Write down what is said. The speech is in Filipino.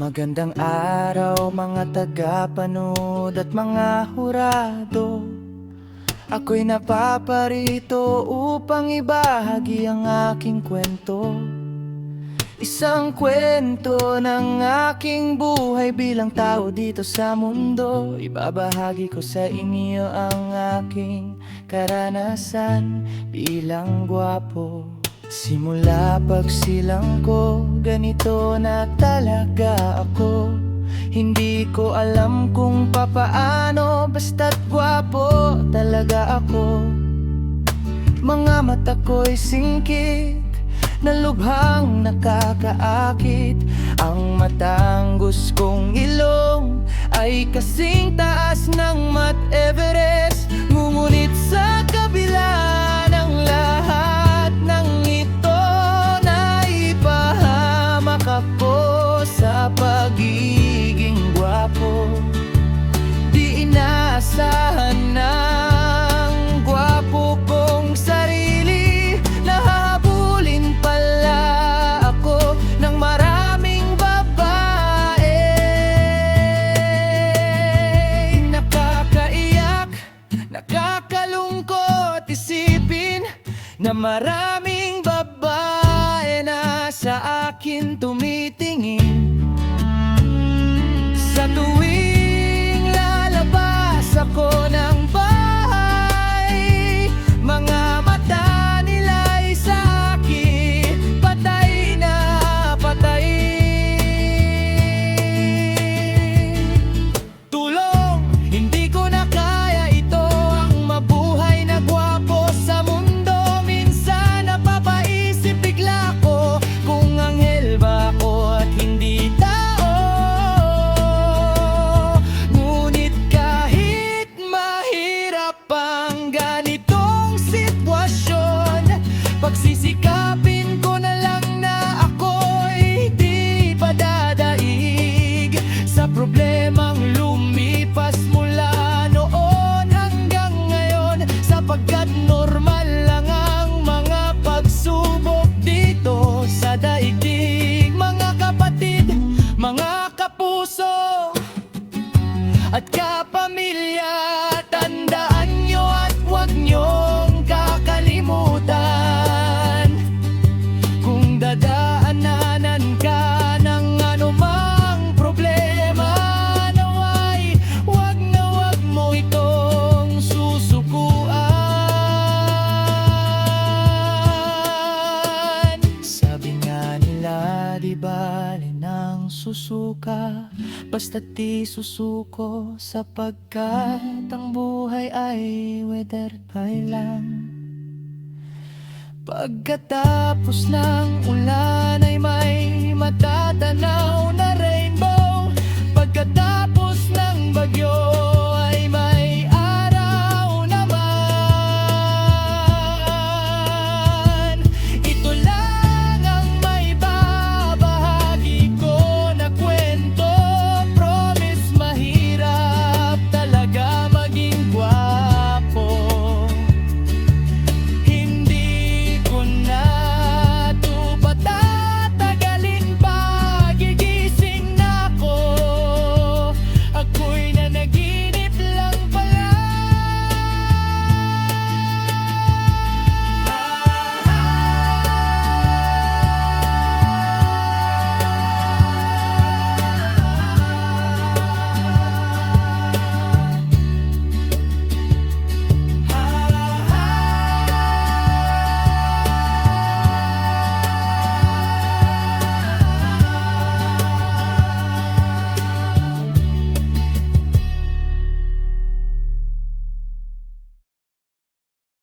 Magandang araw mga tagapanood at mga hurado. Ako'y napaparito upang ibahagi ang aking kwento. Isang kwento ng aking buhay bilang tao dito sa mundo. Ibabahagi ko sa inyo ang aking karanasan bilang gwapo. Simula pagsilang ko, ganito na talaga ako. Hindi ko alam kung papaano, basta't gwapo talaga ako. Mga mata ko'y singkit, na lubhang nakakaakit. Ang matangos kong ilong ay kasing taas ng Mount Everest. Ngunit sa kabila ng lahat ng ito, naipahamak ako sa pagiging gwapo. Di inaasahan ng gwapo kong sarili, nahabulin pala ako ng maraming babae. Nakakaiyak, nakakalungkot isipin na maraming babae na sa akin tumitingin. Sa tuwing lalabas ako ng bahay, mga mata nila'y sa akin patay na patay. Tulong, hindi ko na kaya ito, ang mabuhay na gwapo sa mundo. Minsan napapaisip bigla ko kung anghel ba ako at hindi tao. Ngunit kahit mahirap ang ganitong sitwasyon, pagsisikapin ko na lang na ako'y di padadaig sa problemang lumipas mula noon hanggang ngayon, sapagkat normal lang ang mga pagsubok dito sa daigdig. Mga kapatid, mga kapuso at kapamilya, tandaan nyo at huwag nyong kakalimutan. Kung dadaanan ka ng anumang problema, naway huwag na huwag mo itong susukuan. Sabi nga nila, di bale nang susuka, basta't di susuko, sapagkat ang buhay ay weather lang. Pagkatapos ng ulan ay may matatanaw